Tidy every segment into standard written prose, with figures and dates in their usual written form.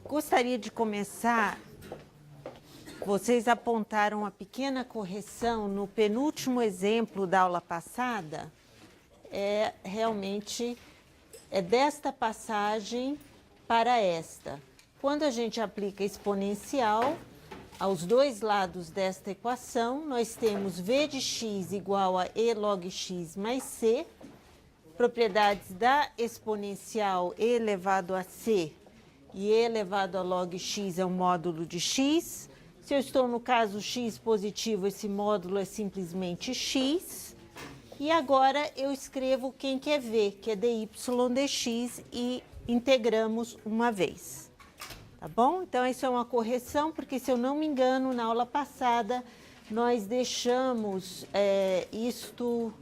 gostaria de começar. Vocês apontaram uma pequena correção no penúltimo exemplo da aula passada. Realmente é desta passagem para esta. Quando a gente aplica exponencial aos dois lados desta equação, nós temos v de x igual a e log x mais c, propriedades da exponencial e elevado a c e e elevado a log x é um módulo de x. Se eu estou no caso x positivo, esse módulo é simplesmente x. E agora eu escrevo quem que é v, que é dy dx, e integramos uma vez. Tá bom? Então, isso é uma correção, porque se eu não me engano, na aula passada, nós deixamos isto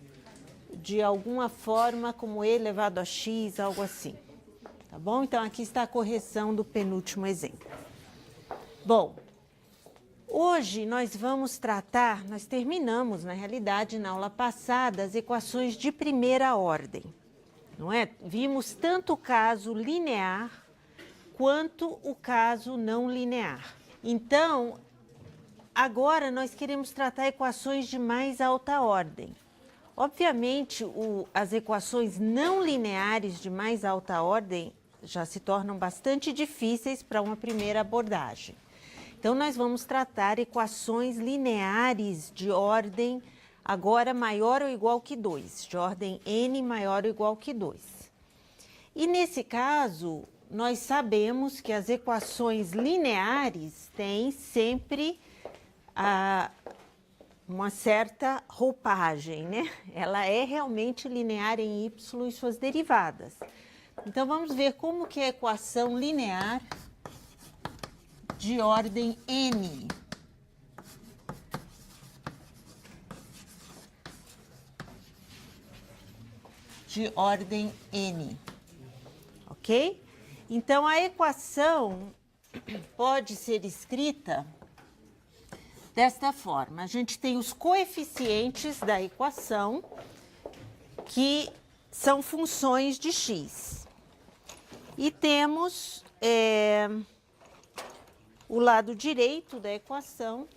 de alguma forma como e elevado a x, algo assim. Tá bom? Então, aqui está a correção do penúltimo exemplo. Bom, hoje nós vamos tratar, nós terminamos, na realidade, na aula passada, as equações de primeira ordem, não é? Vimos tanto o caso linear quanto o caso não linear. Então, agora nós queremos tratar equações de mais alta ordem. Obviamente, as equações não lineares de mais alta ordem já se tornam bastante difíceis para uma primeira abordagem. Então, nós vamos tratar equações lineares de ordem agora maior ou igual que 2, de ordem n maior ou igual que 2. E nesse caso, nós sabemos que as equações lineares têm sempre uma certa roupagem, né? Ela é realmente linear em y e suas derivadas. Então, vamos ver como que é a equação linear de ordem n. De ordem n, ok? Então, a equação pode ser escrita desta forma. A gente tem os coeficientes da equação, que são funções de x. E temos o lado direito da equação,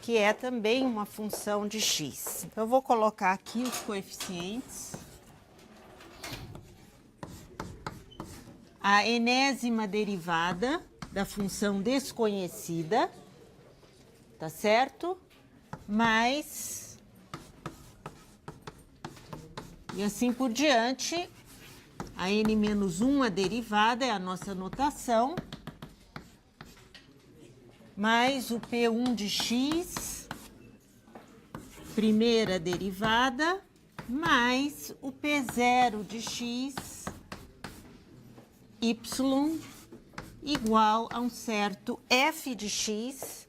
que é também uma função de x. Então, eu vou colocar aqui os coeficientes. A enésima derivada da função desconhecida, tá certo? Mais, e assim por diante, a n-1, a derivada, é a nossa notação, mais o P1 de x, primeira derivada, mais o P0 de x, y, igual a um certo f de x,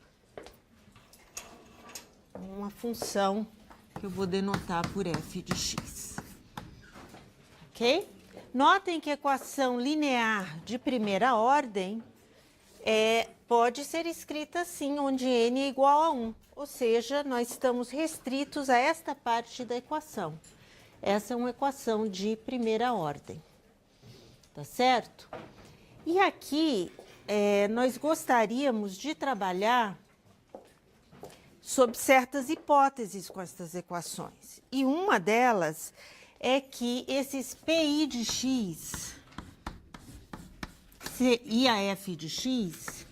uma função que eu vou denotar por f de x. Ok? Notem que a equação linear de primeira ordem pode ser escrita assim, onde n é igual a 1. Ou seja, nós estamos restritos a esta parte da equação. Essa é uma equação de primeira ordem. Tá certo? E aqui, nós gostaríamos de trabalhar sob certas hipóteses com essas equações. E uma delas é que esses PI de x e a f de x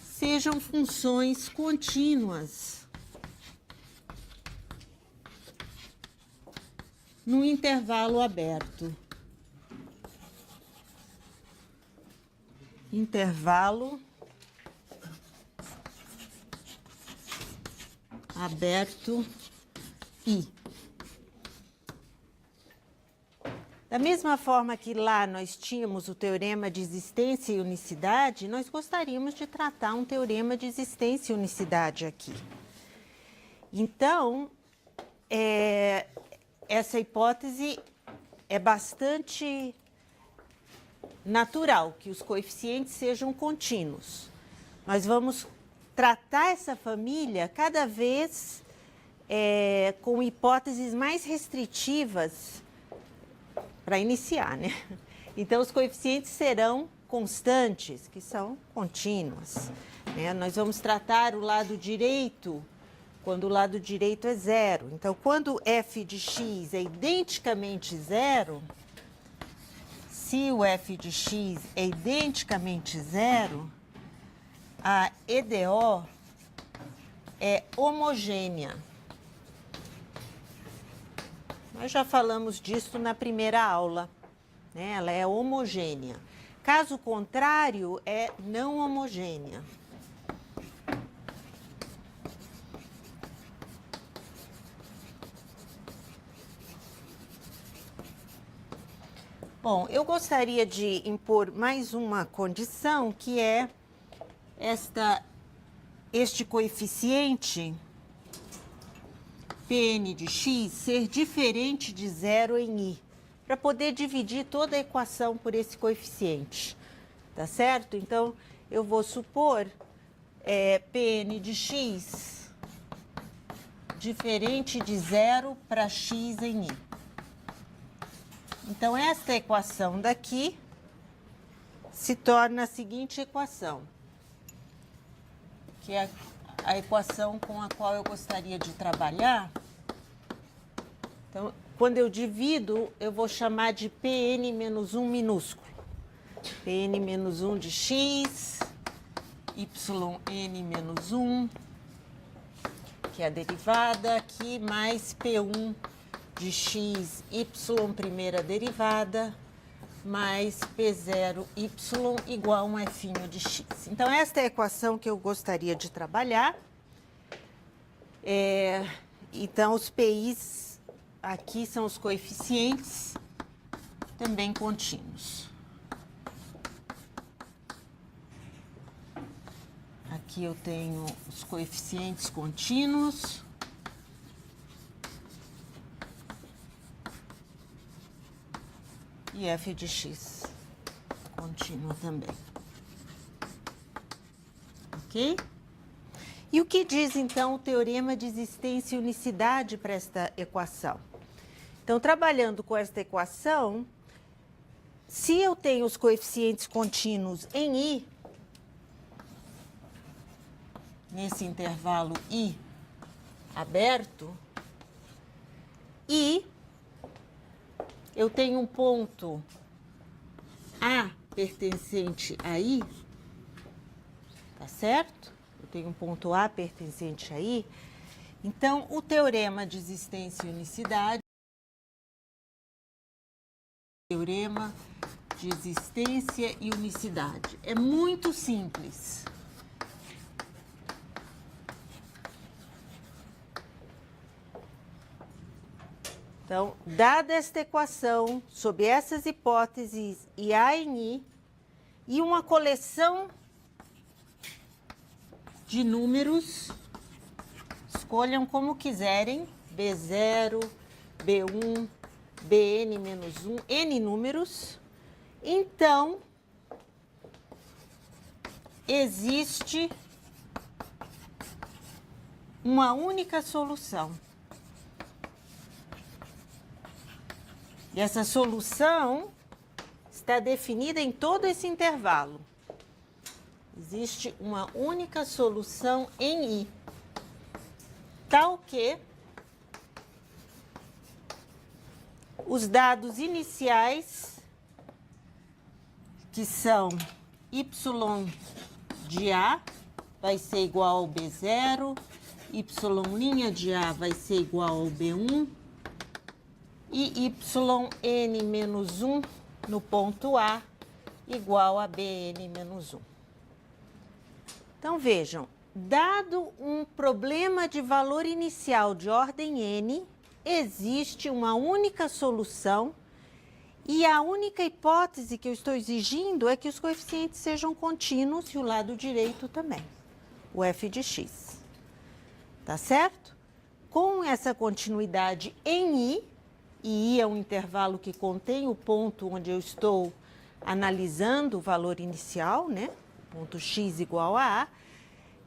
sejam funções contínuas no intervalo aberto. Intervalo aberto I. Da mesma forma que lá nós tínhamos o teorema de existência e unicidade, nós gostaríamos de tratar um teorema de existência e unicidade aqui. Então, essa hipótese é bastante natural, que os coeficientes sejam contínuos. Nós vamos tratar essa família cada vez com hipóteses mais restritivas para iniciar, né? Então, os coeficientes serão constantes, que são contínuas, né? Nós vamos tratar o lado direito quando o lado direito é zero. Então, quando f de x é identicamente zero, se o f de x é identicamente zero, a EDO é homogênea. Nós já falamos disso na primeira aula, né? Ela é homogênea. Caso contrário, é não homogênea. Bom, eu gostaria de impor mais uma condição, que é este coeficiente Pn de x ser diferente de zero em i, para poder dividir toda a equação por esse coeficiente, tá certo? Então, eu vou supor Pn de x diferente de zero para x em i. Então, esta equação daqui se torna a seguinte equação, que é a equação com a qual eu gostaria de trabalhar. Então, quando eu divido, eu vou chamar de Pn menos 1 minúsculo. Pn menos 1 de x, yn menos 1, que é a derivada aqui, mais P1 de x, y primeira derivada, mais P0, y igual a um f de x. Então, esta é a equação que eu gostaria de trabalhar. Então, os PIs aqui são os coeficientes também contínuos. Aqui eu tenho os coeficientes contínuos. E f de x contínua também. Ok? E o que diz, então, o teorema de existência e unicidade para esta equação? Então, trabalhando com esta equação, se eu tenho os coeficientes contínuos em i, nesse intervalo i aberto, e eu tenho um ponto A pertencente a I, tá certo? Eu tenho um ponto A pertencente a I. Então, o teorema de existência e unicidade, teorema de existência e unicidade, é muito simples. Então, dada esta equação, sob essas hipóteses e A em I, e uma coleção de números, escolham como quiserem, B0, B1, Bn-1, N números, então, existe uma única solução. E essa solução está definida em todo esse intervalo. Existe uma única solução em I, tal que os dados iniciais, que são y de A, vai ser igual ao B0, y' de A vai ser igual ao B1, e yn-1 no ponto A igual a bn-1. Então, vejam, dado um problema de valor inicial de ordem n, existe uma única solução e a única hipótese que eu estou exigindo é que os coeficientes sejam contínuos e o lado direito também, o f de x. Tá certo? Com essa continuidade em i, e I é um intervalo que contém o ponto onde eu estou analisando o valor inicial, né? Ponto x igual a A,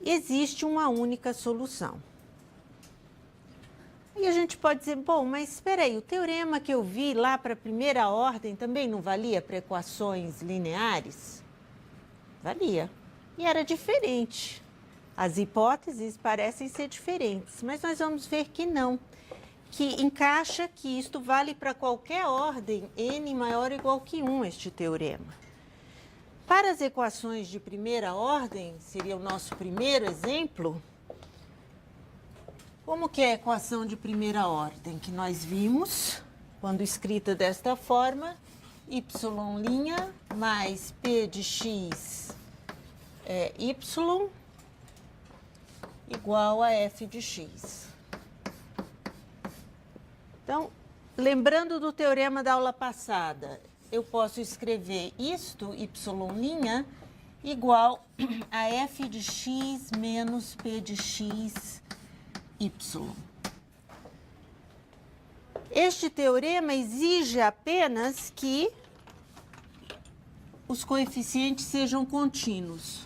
existe uma única solução. E a gente pode dizer, bom, mas espera aí, o teorema que eu vi lá para a primeira ordem também não valia para equações lineares? Valia. E era diferente. As hipóteses parecem ser diferentes, mas nós vamos ver que não. Que encaixa que isto vale para qualquer ordem n maior ou igual que 1, este teorema. Para as equações de primeira ordem, seria o nosso primeiro exemplo. Como que é a equação de primeira ordem que nós vimos, quando escrita desta forma, y' mais p de x y igual a f de x. Então, lembrando do teorema da aula passada, eu posso escrever isto, y' igual a f de x menos p de x y. Este teorema exige apenas que os coeficientes sejam contínuos.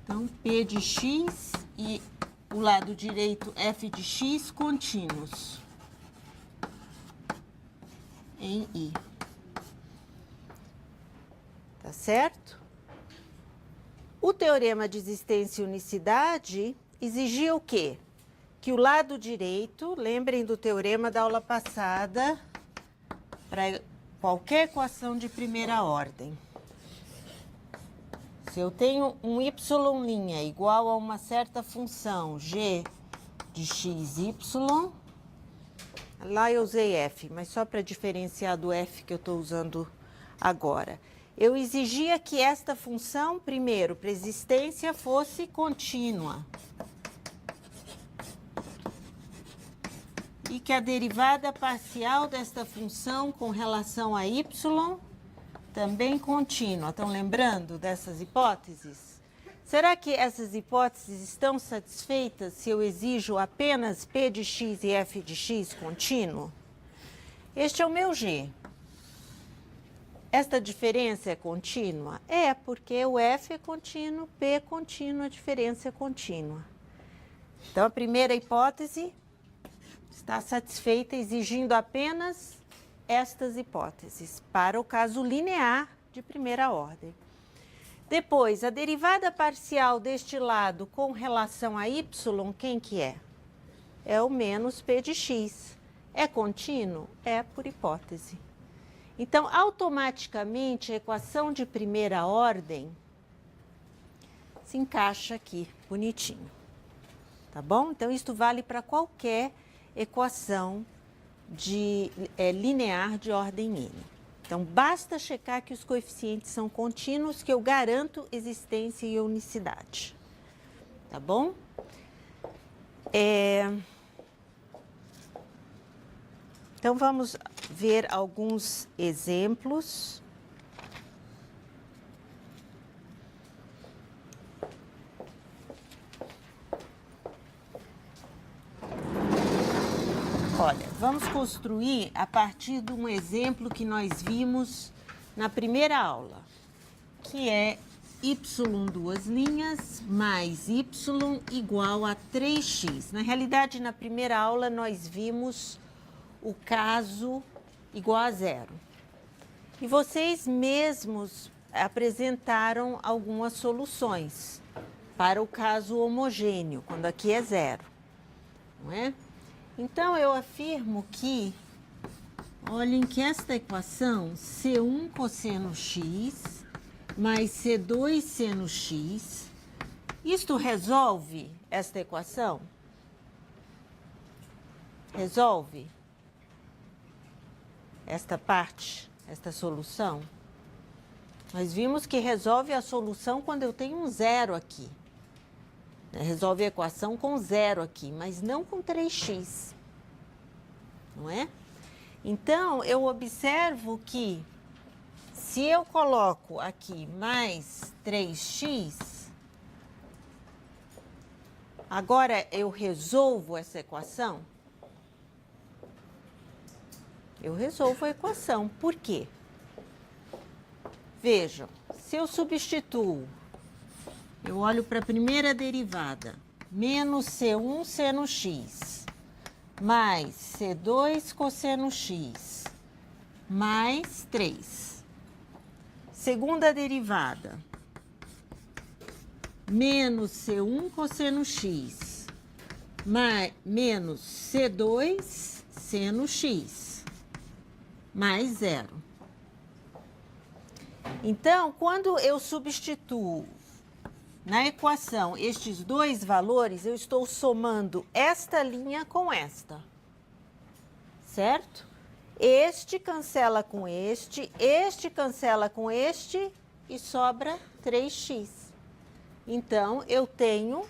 Então, p de x e o lado direito f de x contínuos em I. Tá certo? O teorema de existência e unicidade exigia o quê? Que o lado direito, lembrem do teorema da aula passada, para qualquer equação de primeira ordem. Se eu tenho um y' igual a uma certa função g de xy, lá eu usei f, mas só para diferenciar do f que eu estou usando agora. Eu exigia que esta função, primeiro, para existência, fosse contínua. E que a derivada parcial desta função com relação a y também contínua. Estão lembrando dessas hipóteses? Será que essas hipóteses estão satisfeitas se eu exijo apenas p de x e f de x contínuo? Este é o meu g. Esta diferença é contínua? É, porque o f é contínuo, p é contínuo, a diferença é contínua. Então, a primeira hipótese está satisfeita exigindo apenas estas hipóteses para o caso linear de primeira ordem. Depois, a derivada parcial deste lado com relação a y, quem que é? É o menos p de x. É contínuo? É por hipótese. Então, automaticamente, a equação de primeira ordem se encaixa aqui, bonitinho. Tá bom? Então, isto vale para qualquer equação linear de ordem n. Então, basta checar que os coeficientes são contínuos, que eu garanto existência e unicidade. Tá bom? Então, vamos ver alguns exemplos. Olha, vamos construir a partir de um exemplo que nós vimos na primeira aula, que é y' mais y igual a 3x. Na realidade, na primeira aula, nós vimos o caso igual a zero. E vocês mesmos apresentaram algumas soluções para o caso homogêneo, quando aqui é zero, não é? Então, eu afirmo que, olhem que esta equação, C1 cosseno x mais C2 seno x, isto resolve esta equação? Resolve esta parte, esta solução? Nós vimos que resolve a solução quando eu tenho um zero aqui. Resolve a equação com zero aqui, mas não com 3x, não é? Então, eu observo que se eu coloco aqui mais 3x, agora eu resolvo essa equação? Eu resolvo a equação. Por quê? Vejam, se eu substituo, eu olho para a primeira derivada, menos C1 seno x, mais C2 cosseno x, mais 3. Segunda derivada, menos C1 cosseno X, menos C2 seno X, mais zero. Então, quando eu substituo na equação estes dois valores, eu estou somando esta linha com esta, certo? Este cancela com este cancela com este e sobra 3x. Então, eu tenho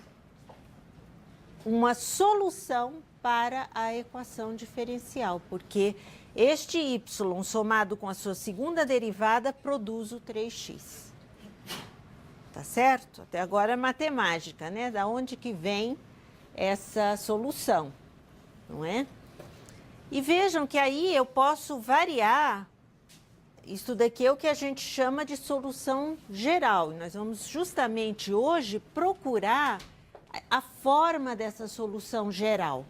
uma solução para a equação diferencial, porque este y somado com a sua segunda derivada produz o 3x. Tá certo? Até agora é matemática, né? Da onde que vem essa solução, não é? E vejam que aí eu posso variar. Isso daqui é o que a gente chama de solução geral. E nós vamos justamente hoje procurar a forma dessa solução geral.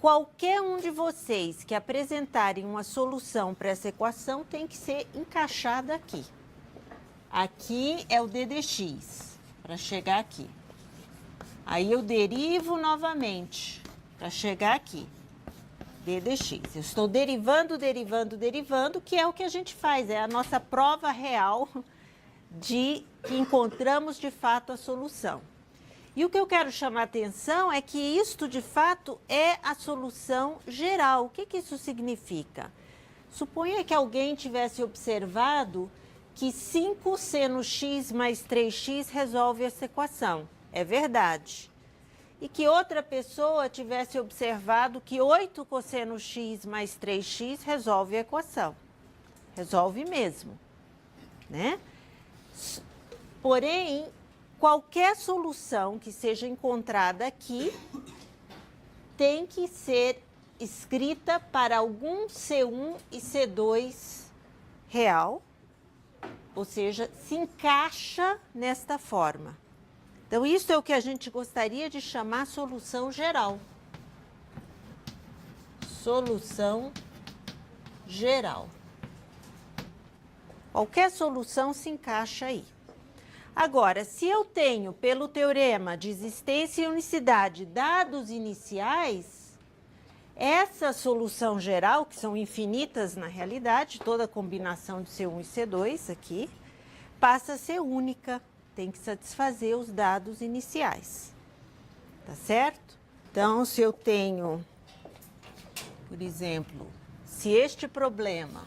Qualquer um de vocês que apresentarem uma solução para essa equação tem que ser encaixada aqui. Aqui é o d dx, para chegar aqui. Aí eu derivo novamente, para chegar aqui. D dx. Eu estou derivando, que é o que a gente faz, é a nossa prova real de que encontramos de fato a solução. E o que eu quero chamar a atenção é que isto de fato é a solução geral. O que que isso significa? Suponha que alguém tivesse observado que 5 seno x mais 3x resolve essa equação. É verdade. E que outra pessoa tivesse observado que 8 cosseno x mais 3x resolve a equação. Resolve mesmo, né? Porém, qualquer solução que seja encontrada aqui tem que ser escrita para algum C1 e C2 real, ou seja, se encaixa nesta forma. Então, isso é o que a gente gostaria de chamar solução geral. Solução geral. Qualquer solução se encaixa aí. Agora, se eu tenho, pelo teorema de existência e unicidade, dados iniciais, essa solução geral, que são infinitas na realidade, toda a combinação de C1 e C2 aqui, passa a ser única. Tem que satisfazer os dados iniciais, tá certo? Então, se eu tenho, por exemplo, se este problema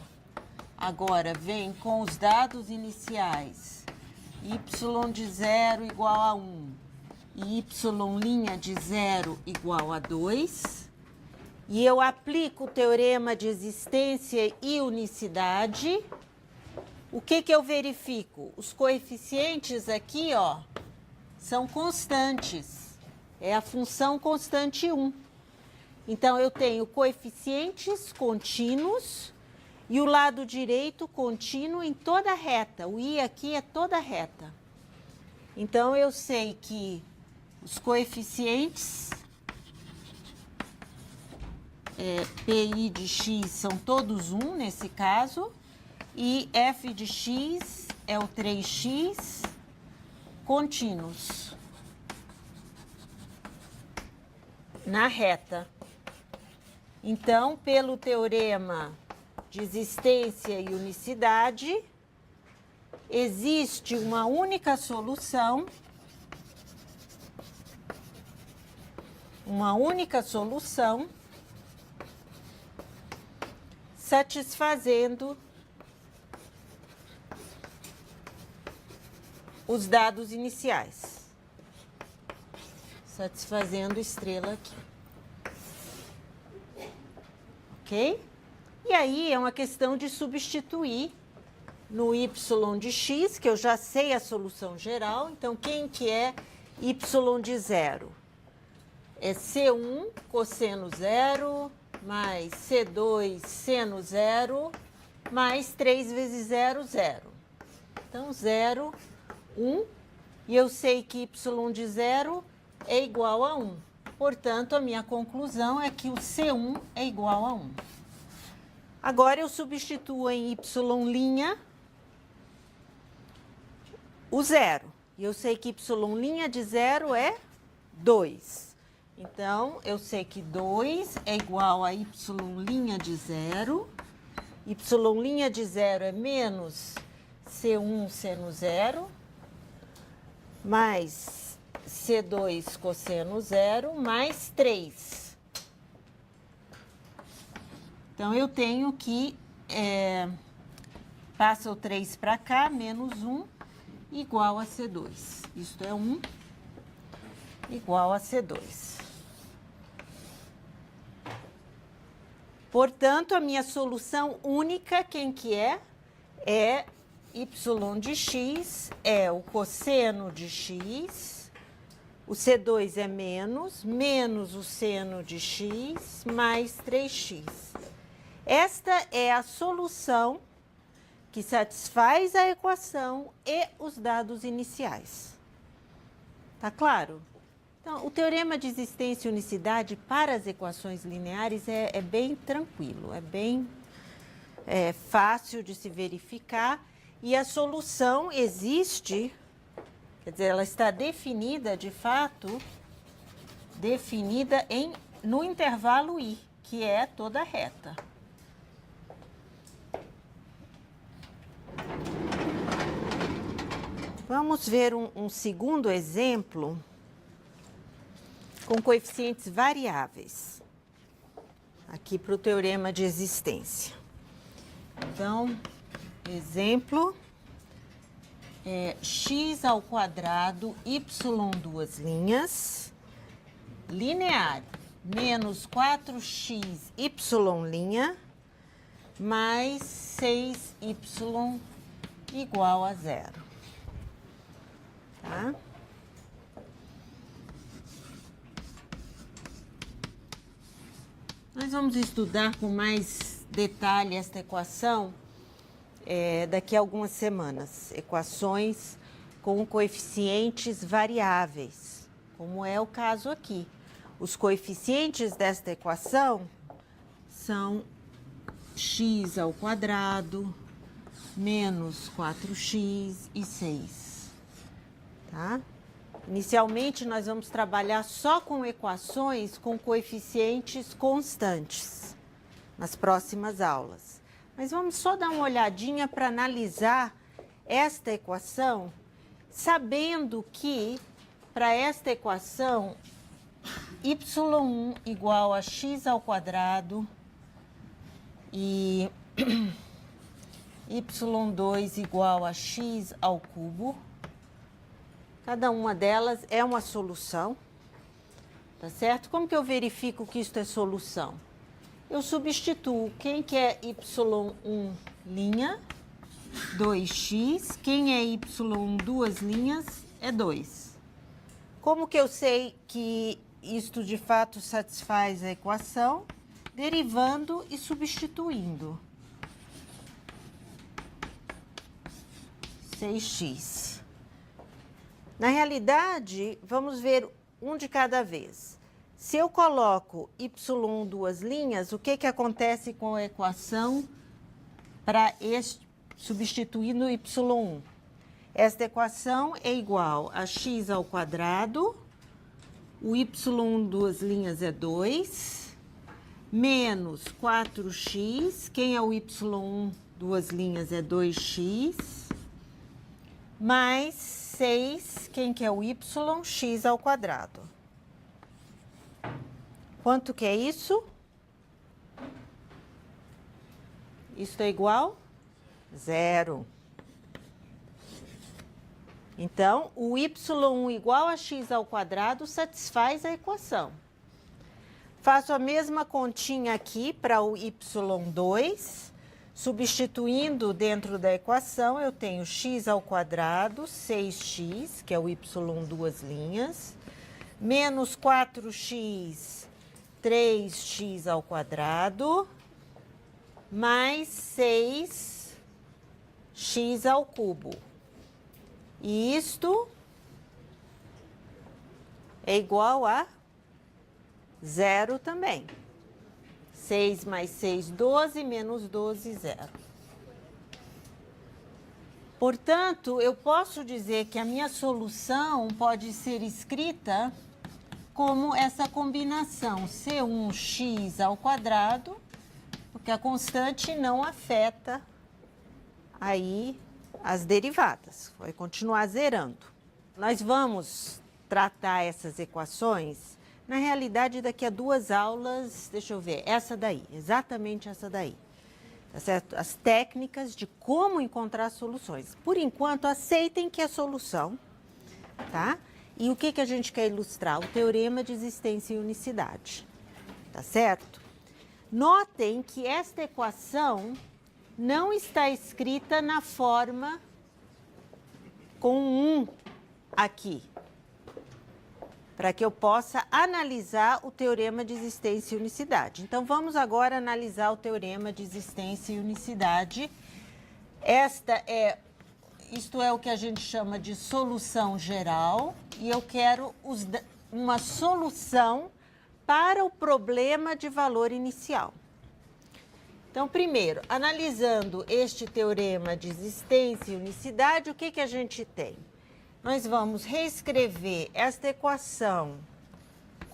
agora vem com os dados iniciais, y de 0 igual a 1 e y' de 0 igual a 2, e eu aplico o teorema de existência e unicidade, o que que eu verifico? Os coeficientes aqui, ó, são constantes. É a função constante 1. Então, eu tenho coeficientes contínuos e o lado direito contínuo em toda a reta. O i aqui é toda a reta. Então, eu sei que os coeficientes pi de x são todos 1 nesse caso. E f de x é o 3x contínuos na reta. Então, pelo teorema de existência e unicidade, existe uma única solução, satisfazendo os dados iniciais, satisfazendo estrela aqui, ok? E aí é uma questão de substituir no y de x, que eu já sei a solução geral. Então, quem que é y de 0? É C1 cosseno 0 mais C2 seno 0 mais 3 vezes 0, 0. Então, 0, 1, e eu sei que y de 0 é igual a 1. Portanto, a minha conclusão é que o C1 é igual a 1. Agora, eu substituo em y' o 0. E eu sei que y' de 0 é 2. Então, eu sei que 2 é igual a y' de 0. Y' de 0 é menos C1 seno 0, mais C2 cosseno 0, mais 3. Então, eu tenho que, passa o 3 para cá, menos 1, igual a C2. Isto é 1 igual a C2. Portanto, a minha solução única, quem que é? É y de x, é o cosseno de x, o C2 é menos o seno de x, mais 3x. Esta é a solução que satisfaz a equação e os dados iniciais. Tá claro? Então, o teorema de existência e unicidade para as equações lineares é bem tranquilo, é bem fácil de se verificar e a solução existe, quer dizer, ela está definida, de fato, definida no intervalo I, que é toda reta. Vamos ver um segundo exemplo com coeficientes variáveis, aqui para o teorema de existência. Então, exemplo, x ao quadrado, y duas linhas, linear, menos 4x y' mais 6y igual a 0. Tá? Nós vamos estudar com mais detalhe esta equação daqui a algumas semanas. Equações com coeficientes variáveis, como é o caso aqui. Os coeficientes desta equação são x ao quadrado, menos 4x e 6. Tá? Inicialmente, nós vamos trabalhar só com equações com coeficientes constantes nas próximas aulas. Mas vamos só dar uma olhadinha para analisar esta equação, sabendo que, para esta equação, y1 igual a x ao quadrado e y2 igual a x ao cubo. Cada uma delas é uma solução, tá certo? Como que eu verifico que isto é solução? Eu substituo quem que é y1 linha, 2x, quem é y1 duas linhas, é 2. Como que eu sei que isto de fato satisfaz a equação? Derivando e substituindo. 6x. Na realidade, vamos ver um de cada vez. Se eu coloco y1 duas linhas, o que acontece com a equação para substituindo y1? Esta equação é igual a x ao quadrado, o y1 duas linhas é 2, menos 4x, quem é o y1 duas linhas é 2x, mais 6, quem que é o y? X ao quadrado. Quanto que é isso? Isso é igual? 0. Então, o y1 igual a x ao quadrado satisfaz a equação. Faço a mesma continha aqui para o y2. Substituindo dentro da equação, eu tenho x ao quadrado, 6x, que é o y duas linhas, menos 4x, 3x ao quadrado, mais 6x ao cubo. E isto é igual a 0 também. 6 mais 6, 12, menos 12, 0. Portanto, eu posso dizer que a minha solução pode ser escrita como essa combinação C1x ao quadrado, porque a constante não afeta aí as derivadas, vai continuar zerando. Nós vamos tratar essas equações, na realidade, daqui a 2 aulas, deixa eu ver, essa daí, exatamente essa daí. Tá certo? As técnicas de como encontrar soluções. Por enquanto, aceitem que é solução, tá? E o que a gente quer ilustrar? O teorema de existência e unicidade, tá certo? Notem que esta equação não está escrita na forma com 1 aqui, para que eu possa analisar o teorema de existência e unicidade. Então, vamos agora analisar o teorema de existência e unicidade. Isto é o que a gente chama de solução geral, e eu quero uma solução para o problema de valor inicial. Então, primeiro, analisando este teorema de existência e unicidade, o que a gente tem? Nós vamos reescrever esta equação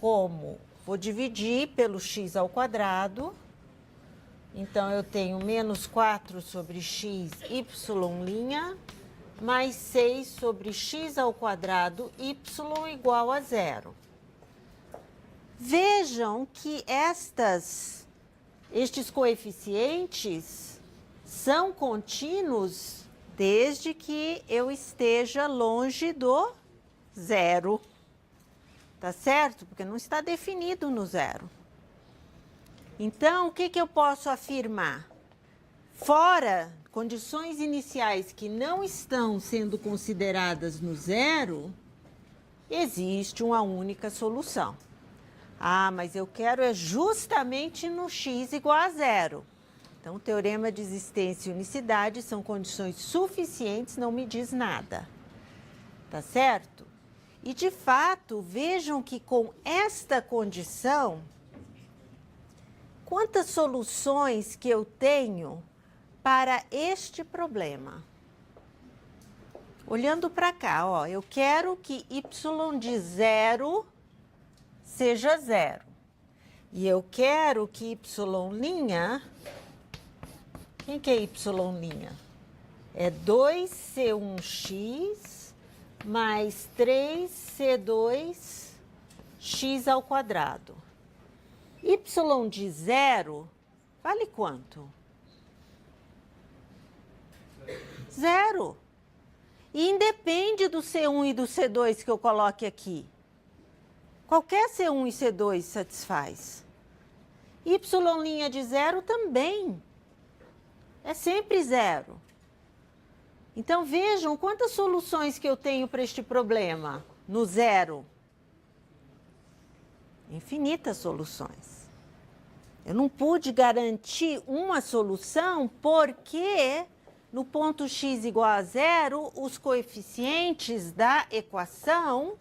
como, vou dividir pelo x ao quadrado, então eu tenho menos 4 sobre x y' mais 6 sobre x ao quadrado y igual a 0. Vejam que estes coeficientes são contínuos desde que eu esteja longe do zero, tá certo? Porque não está definido no zero. Então, o que eu posso afirmar? Fora condições iniciais que não estão sendo consideradas no zero, existe uma única solução. Ah, mas eu quero justamente no x igual a 0. Então, o teorema de existência e unicidade são condições suficientes, não me diz nada. Tá certo? E, de fato, vejam que com esta condição, quantas soluções que eu tenho para este problema? Olhando para cá, ó, eu quero que y de 0 seja 0. E eu quero que y', quem que é y'? É 2c1x mais 3c2x ao quadrado. Y de 0 vale quanto? 0. E independe do C1 e do C2 que eu coloque aqui. Qualquer C1 e C2 satisfaz. Y' de 0 também. É sempre 0. Então, vejam quantas soluções que eu tenho para este problema no zero. Infinitas soluções. Eu não pude garantir uma solução porque no ponto x igual a 0, os coeficientes da equação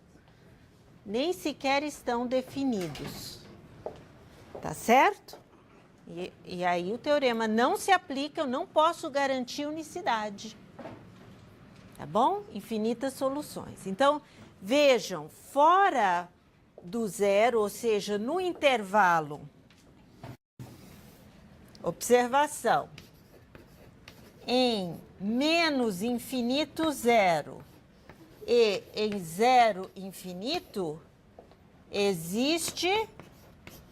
nem sequer estão definidos. Tá certo? E aí o teorema não se aplica, eu não posso garantir unicidade. Tá bom? Infinitas soluções. Então, vejam, fora do zero, ou seja, no intervalo, observação, em menos infinito zero e em zero infinito, existe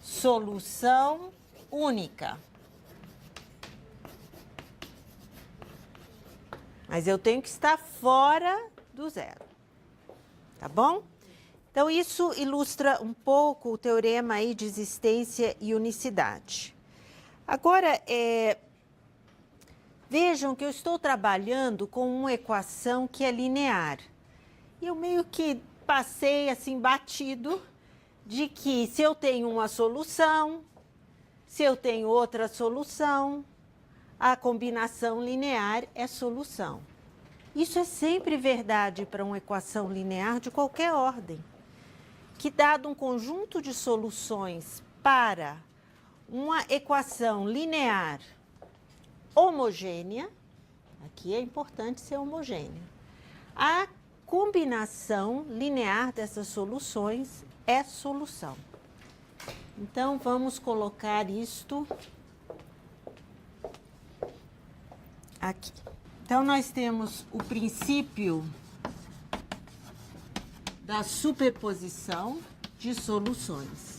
solução única. Mas eu tenho que estar fora do zero. Tá bom? Então, isso ilustra um pouco o teorema aí de existência e unicidade. Agora, vejam que eu estou trabalhando com uma equação que é linear. E eu meio que passei assim batido de que se eu tenho uma solução, se eu tenho outra solução, a combinação linear é solução. Isso é sempre verdade para uma equação linear de qualquer ordem. Que dado um conjunto de soluções para uma equação linear homogênea, Aqui é importante ser homogêneo. A combinação linear dessas soluções é solução. Então, vamos colocar isto aqui. Então, nós temos o princípio da superposição de soluções.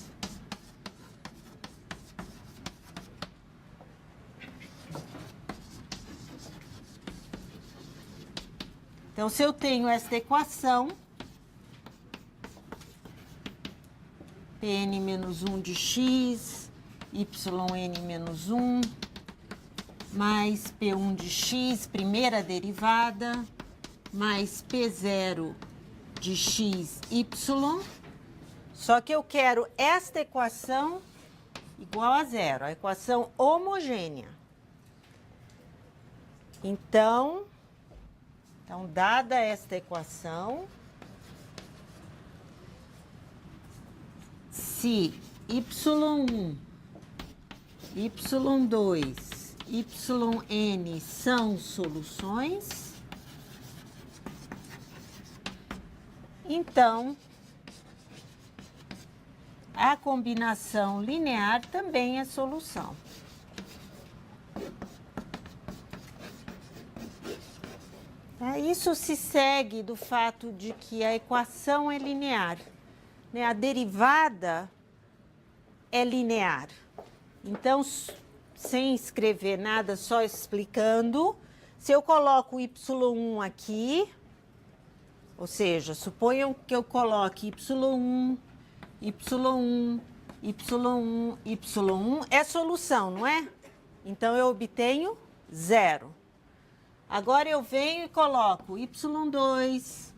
Então, se eu tenho esta equação, Pn menos 1 de x, yn menos 1, mais P1 de x, primeira derivada, mais P0 de x, y. Só que eu quero esta equação igual a zero, a equação homogênea. Então, dada esta equação, se y1, y2, yn são soluções, então a combinação linear também é solução. Isso se segue do fato de que a equação é linear, né? A derivada é linear. Então, sem escrever nada, só explicando, se eu coloco y1 aqui, ou seja, suponham que eu coloque y1, y1, y1, y1, é solução, não é? Então, eu obtenho zero. Agora eu venho e coloco y2,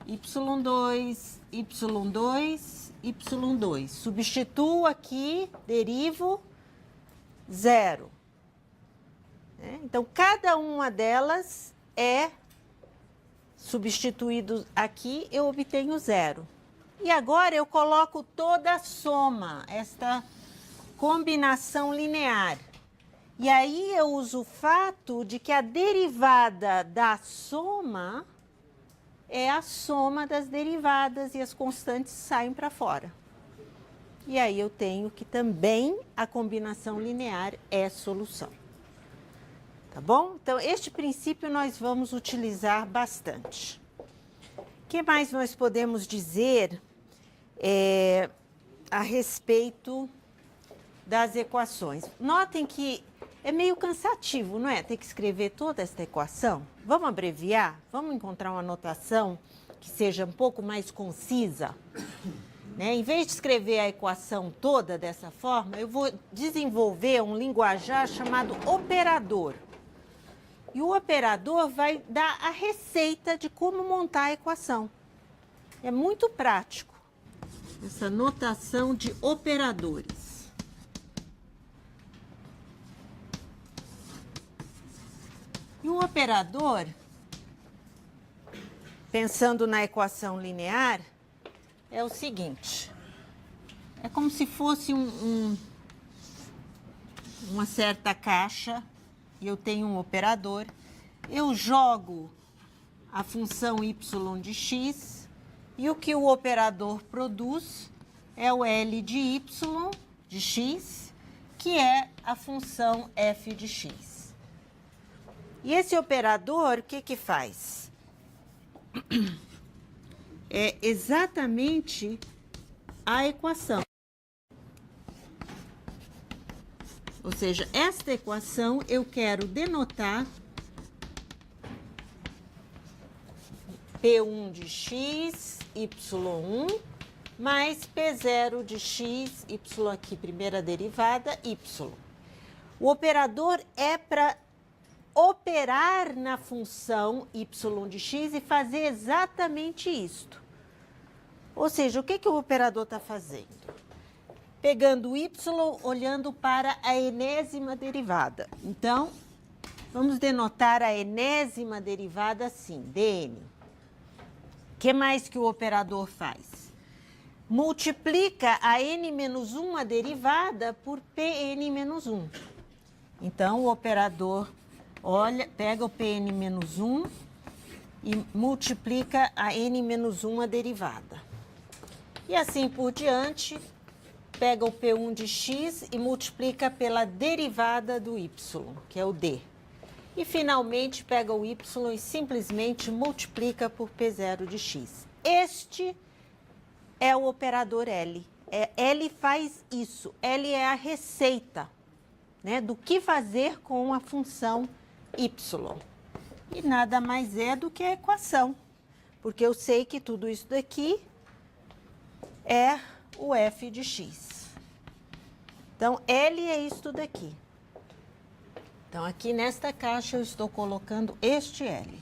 y2, y2, y2. Substituo aqui, derivo, zero. Então, cada uma delas é substituído aqui, eu obtenho zero. E agora eu coloco toda a soma, esta combinação linear. E aí eu uso o fato de que a derivada da soma é a soma das derivadas e as constantes saem para fora. E aí eu tenho que também a combinação linear é solução. Tá bom? Então, este princípio nós vamos utilizar bastante. O que mais nós podemos dizer a respeito das equações? Notem que é meio cansativo, não é? Ter que escrever toda esta equação. Vamos abreviar? Vamos encontrar uma notação que seja um pouco mais concisa? Né? Em vez de escrever a equação toda dessa forma, eu vou desenvolver um linguajar chamado operador. E o operador vai dar a receita de como montar a equação. É muito prático, essa notação de operadores. E o operador, pensando na equação linear, é o seguinte. É como se fosse uma certa caixa e eu tenho um operador. Eu jogo a função y de x e o que o operador produz é o L de y de x, que é a função f de x. E esse operador, o que faz? É exatamente a equação. Ou seja, esta equação eu quero denotar P1 de x, y1, mais P0 de x, y aqui, primeira derivada, y. O operador é para operar na função y de x e fazer exatamente isto. Ou seja, o que o operador está fazendo? Pegando o y, olhando para a enésima derivada. Então, vamos denotar a enésima derivada assim, dn. O que mais que o operador faz? Multiplica a n-1 a derivada por Pn-1. Então, o operador Olha, pega o Pn-1 e multiplica a n-1 a derivada. E assim por diante, pega o P1 de x e multiplica pela derivada do y, que é o d. E finalmente pega o y e simplesmente multiplica por P0 de x. Este é o operador L. L faz isso. L é a receita, né, do que fazer com a função y. E nada mais é do que a equação, porque eu sei que tudo isso daqui é o f de x. Então, L é isso daqui. Então, aqui nesta caixa eu estou colocando este L.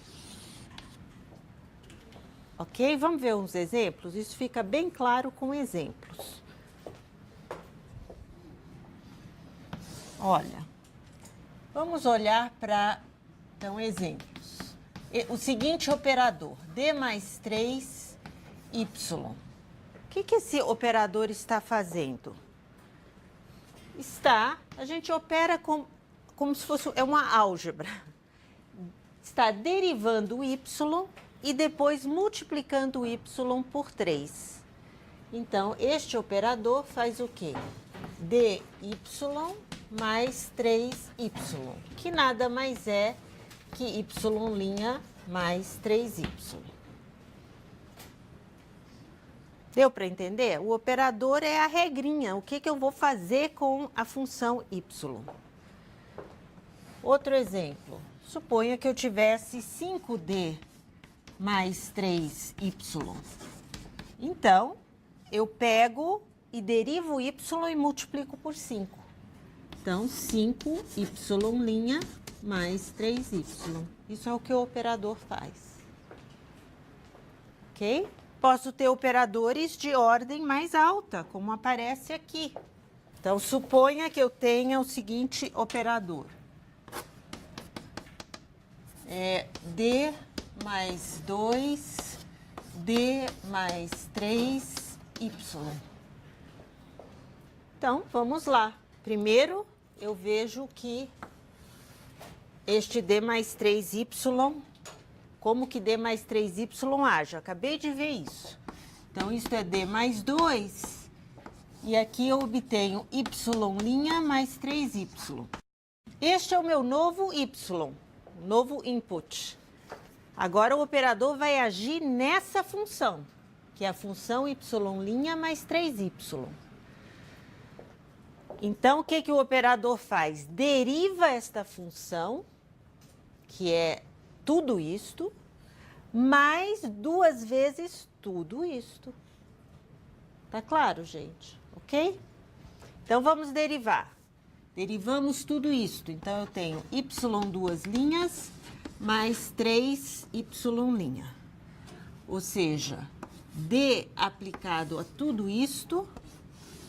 Ok? Vamos ver uns exemplos? Isso fica bem claro com exemplos. Olha, vamos olhar para, então, exemplos. O seguinte operador, D mais 3, Y. O que esse operador está fazendo? A gente opera como se fosse uma álgebra. Está derivando o y e depois multiplicando o y por 3. Então, este operador faz o quê? dy mais 3y, que nada mais é que y' mais 3y. Deu para entender? O operador é a regrinha. O que eu vou fazer com a função y? Outro exemplo. Suponha que eu tivesse 5d mais 3y. Então, eu pego e derivo y e multiplico por 5. Então, 5y' mais 3y. Isso é o que o operador faz. Ok? Posso ter operadores de ordem mais alta, como aparece aqui. Então, suponha que eu tenha o seguinte operador. D mais 2, D mais 3y. Então, vamos lá. Primeiro, eu vejo que este D mais 3y, como que D mais 3y age? Eu acabei de ver isso. Então, isso é D mais 2, e aqui eu obtenho y' mais 3y. Este é o meu novo y, novo input. Agora, o operador vai agir nessa função, que é a função y' mais 3y. Então, o que o operador faz? Deriva esta função, que é tudo isto, mais 2 vezes tudo isto. Tá claro, gente? Ok? Então, vamos derivar. Derivamos tudo isto. Então, eu tenho y' mais 3y'. Ou seja, D aplicado a tudo isto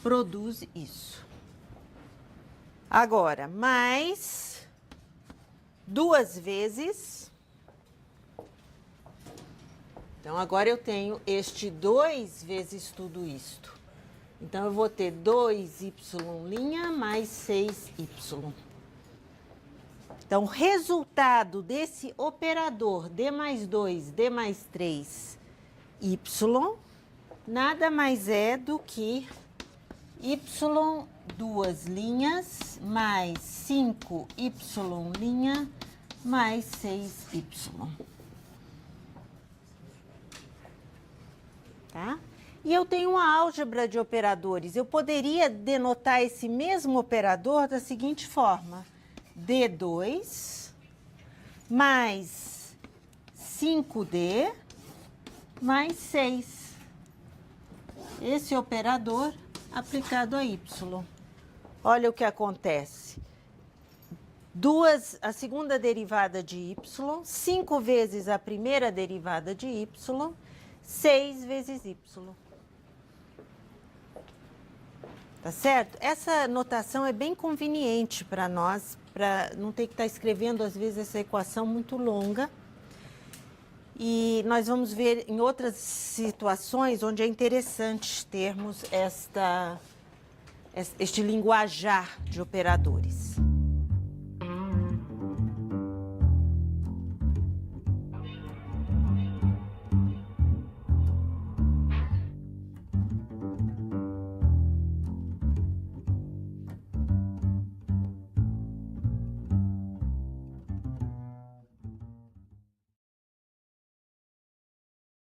produz isso. Agora, mais 2 vezes. Então, agora eu tenho este 2 vezes tudo isto. Então, eu vou ter 2y' mais 6y. Então, o resultado desse operador D mais 2, D mais 3, y, nada mais é do que y 2 linhas mais 5y' mais 6y. Tá? E eu tenho uma álgebra de operadores. Eu poderia denotar esse mesmo operador da seguinte forma. D2 mais 5D mais 6. Esse operador aplicado a y. Olha o que acontece. A segunda derivada de y, 5 vezes a primeira derivada de y, 6 vezes y. Tá certo? Essa notação é bem conveniente para nós, para não ter que estar escrevendo, às vezes, essa equação muito longa. E nós vamos ver em outras situações onde é interessante termos este linguajar de operadores.